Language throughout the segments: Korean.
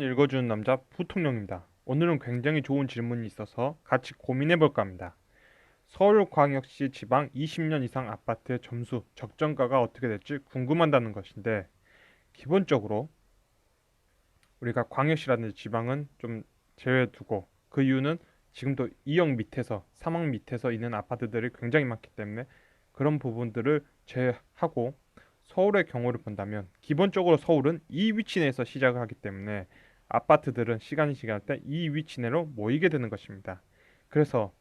읽어주는 남자 부통령입니다. 오늘은 굉장히 좋은 질문이 있어서 같이 고민해볼까 합니다. 서울광역시 지방 20년 이상 아파트 점수 적정가가 어떻게 될지 궁금하다는 것인데, 기본적으로 우리가 광역시라든지 지방은 좀 제외두고, 그 이유는 지금도 2억 밑에서 3억 밑에서 있는 아파트들이 굉장히 많기 때문에 그런 부분들을 제외하고 서울의 경우를 본다면, 기본적으로 서울은 이 위치 내에서 시작을 하기 때문에 아파트들은 시간이 지날 때 이 위치 내로 모이게 되는 것입니다. 그래서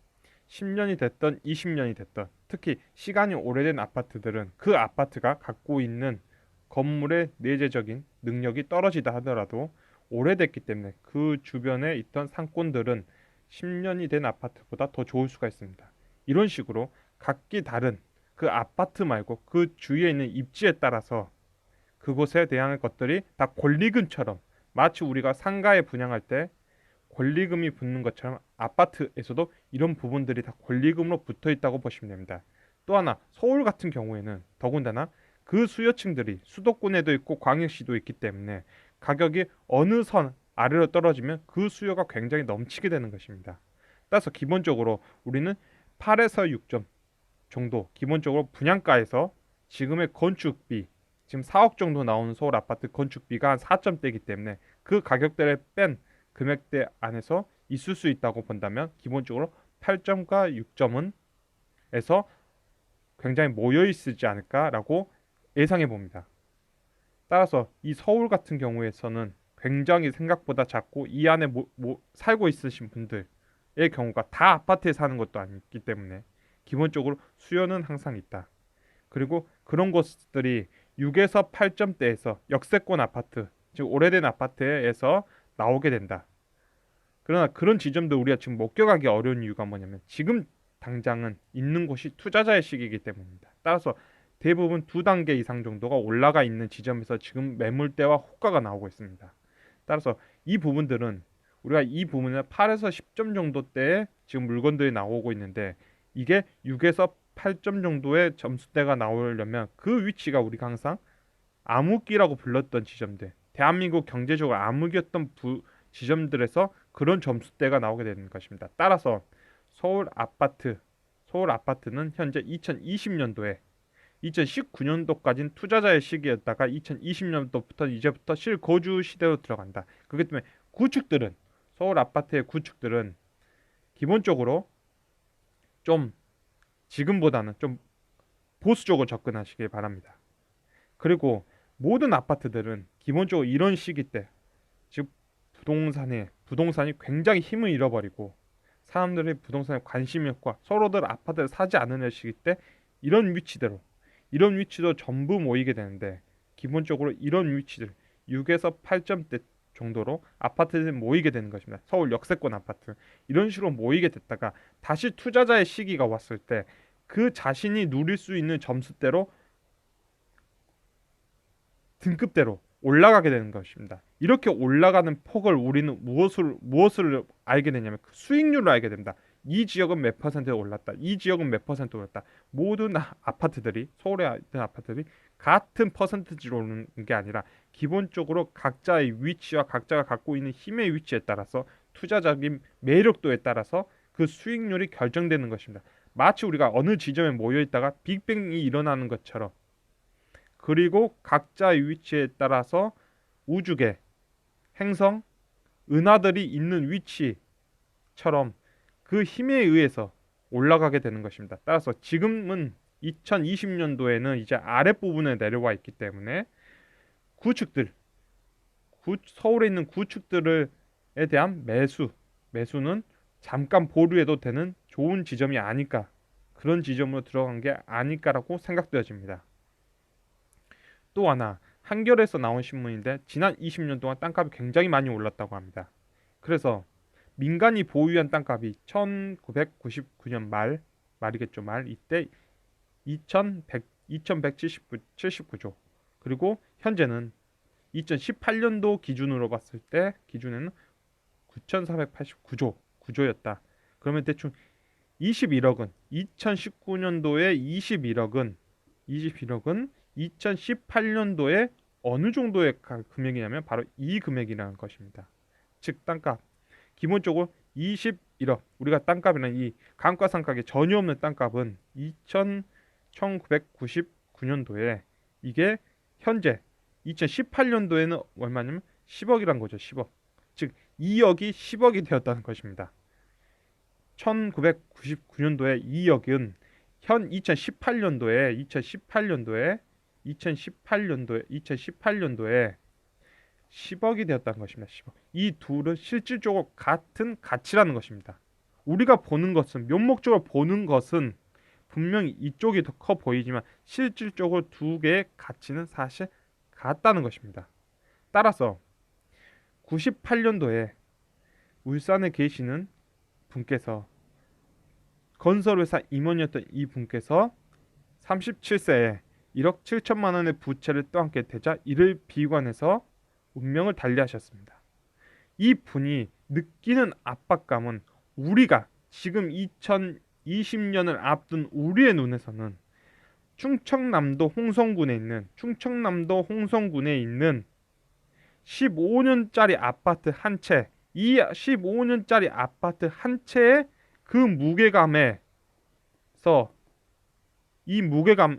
10년이 됐던 20년이 됐던, 특히 시간이 오래된 아파트들은 그 아파트가 갖고 있는 건물의 내재적인 능력이 떨어지다 하더라도 오래됐기 때문에 그 주변에 있던 상권들은 10년이 된 아파트보다 더 좋을 수가 있습니다. 이런 식으로 각기 다른 그 아파트 말고 그 주위에 있는 입지에 따라서 그곳에 대한 것들이 다 권리금처럼, 마치 우리가 상가에 분양할 때 권리금이 붙는 것처럼 아파트에서도 이런 부분들이 다 권리금으로 붙어 있다고 보시면 됩니다. 또 하나, 서울 같은 경우에는 더군다나 그 수요층들이 수도권에도 있고 광역시도 있기 때문에 가격이 어느 선 아래로 떨어지면 그 수요가 굉장히 넘치게 되는 것입니다. 따라서 기본적으로 우리는 8에서 6점 정도, 기본적으로 분양가에서 지금의 건축비, 지금 4억 정도 나오는 서울 아파트 건축비가 한 4점대이기 때문에 그 가격대를 뺀 금액대 안에서 있을 수 있다고 본다면, 기본적으로 8점과 6점은 에서 굉장히 모여 있지 않을까라고 예상해 봅니다. 따라서 이 서울 같은 경우에서는 굉장히 생각보다 작고, 이 안에 살고 있으신 분들의 경우가 다 아파트에 사는 것도 아니기 때문에 기본적으로 수요는 항상 있다. 그리고 그런 곳들이 6에서 8점대에서 역세권 아파트, 즉 오래된 아파트에서 나오게 된다. 그러나 그런 지점도 우리가 지금 목격하기 어려운 이유가 뭐냐면, 지금 당장은 있는 곳이 투자자의 시기이기 때문입니다. 따라서 대부분 두 단계 이상 정도가 올라가 있는 지점에서 지금 매물대와 호가가 나오고 있습니다. 따라서 이 부분들은 우리가 이 부분을 8에서 10점 정도대에 지금 물건들이 나오고 있는데, 이게 6에서 8점 정도의 점수대가 나오려면 그 위치가 우리가 항상 암흑기라고 불렀던 지점들, 대한민국 경제적으로 암흑이었던 지점들에서 그런 점수대가 나오게 되는 것입니다. 따라서 서울 아파트, 서울 아파트는 현재 2020년도에 2019년도까지는 투자자의 시기였다가 2020년도부터 이제부터 실거주 시대로 들어간다. 그렇기 때문에 구축들은, 서울 아파트의 구축들은 기본적으로 좀 지금보다는 좀 보수적으로 접근하시길 바랍니다. 그리고 모든 아파트들은 기본적으로 이런 시기 때, 즉 부동산이 굉장히 힘을 잃어버리고 사람들이 부동산에 관심이 없고 서로들 아파트를 사지 않으려 시기 때 이런 위치도 전부 모이게 되는데, 기본적으로 이런 위치들 6에서 8점대 정도로 아파트들이 모이게 되는 것입니다. 서울 역세권 아파트 이런 식으로 모이게 됐다가 다시 투자자의 시기가 왔을 때 그 자신이 누릴 수 있는 점수대로, 등급대로 올라가게 되는 것입니다. 이렇게 올라가는 폭을 우리는 무엇을 알게 되냐면 그 수익률을 알게 됩니다. 이 지역은 몇 퍼센트 올랐다. 이 지역은 몇 퍼센트 올랐다. 모든 아파트들이, 서울에 있는 아파트들이 같은 퍼센트지로 오르는 게 아니라 기본적으로 각자의 위치와 각자가 갖고 있는 힘의 위치에 따라서, 투자적인 매력도에 따라서 그 수익률이 결정되는 것입니다. 마치 우리가 어느 지점에 모여 있다가 빅뱅이 일어나는 것처럼, 그리고 각자의 위치에 따라서 우주계, 행성, 은하들이 있는 위치처럼 그 힘에 의해서 올라가게 되는 것입니다. 따라서 지금은 2020년도에는 이제 아랫부분에 내려와 있기 때문에 구축들, 서울에 있는 구축들에 대한 매수는 잠깐 보류해도 되는 좋은 지점이 아닐까, 그런 지점으로 들어간 게 아닐까라고 생각되어집니다. 또 하나, 한겨레에서 나온 신문인데 지난 20년 동안 땅값이 굉장히 많이 올랐다고 합니다. 그래서 민간이 보유한 땅값이 1999년 말이겠죠. 이때 2179조. 그리고 현재는 2018년도 기준으로 봤을 때 기준에는 9,489조, 구조였다. 그러면 대충 21억은 2019년도에 21억은 2018년도에 어느 정도의 금액이냐면 바로 이 금액이라는 것입니다. 즉 땅값. 기본적으로 21억. 우리가 땅값이라는 이 감가상각에 전혀 없는 땅값은 1999년도에 이게 현재 2018년도에는 얼마냐면 10억이란 거죠. 10억. 즉 2억이 10억이 되었다는 것입니다. 1999년도에 2억은 현 2018년도에 10억이 되었다는 것입니다. 10억. 이 둘은 실질적으로 같은 가치라는 것입니다. 우리가 보는 것은 묘목적으로 보는 것은 분명히 이쪽이 더 커 보이지만 실질적으로 두 개의 가치는 사실 같다는 것입니다. 따라서 98년도에 울산에 계시는 분께서 건설회사 임원이었던 이 분께서 37세에 1억 7천만 원의 부채를 떠안게 되자 이를 비관해서 운명을 달리하셨습니다. 이 분이 느끼는 압박감은 우리가 지금 2020년을 앞둔 우리의 눈에서는 충청남도 홍성군에 있는 15년짜리 아파트 한 채, 이 15년짜리 아파트 한 채의 그 무게감에서 이 무게감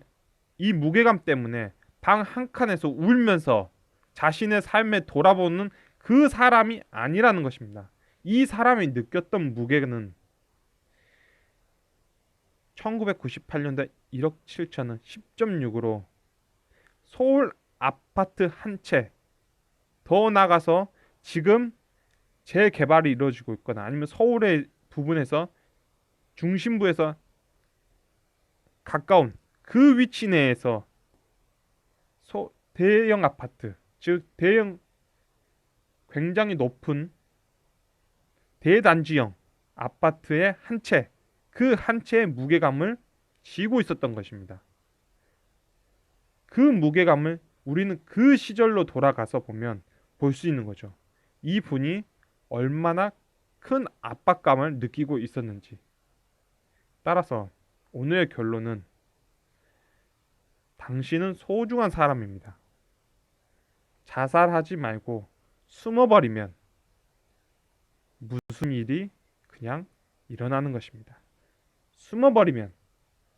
때문에 방 한 칸에서 울면서 자신의 삶에 돌아보는 그 사람이 아니라는 것입니다. 이 사람이 느꼈던 무게는 1998년도 1억 7천은 10.6으로 서울 아파트 한 채, 더 나가서 지금 재개발이 이루어지고 있거나 아니면 서울의 부분에서 중심부에서 가까운 그 위치 내에서 대형 아파트, 즉 대형 굉장히 높은 대단지형 아파트의 한 채, 그 한 채의 무게감을 지고 있었던 것입니다. 그 무게감을 우리는 그 시절로 돌아가서 보면 볼 수 있는 거죠. 이 분이 얼마나 큰 압박감을 느끼고 있었는지. 따라서 오늘의 결론은 당신은 소중한 사람입니다. 자살하지 말고 숨어버리면 무슨 일이 그냥 일어나는 것입니다. 숨어버리면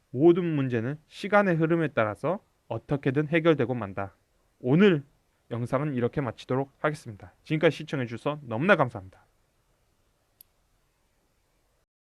모든 문제는 시간의 흐름에 따라서 어떻게든 해결되고 만다. 오늘 영상은 이렇게 마치도록 하겠습니다. 지금까지 시청해주셔서 너무나 감사합니다.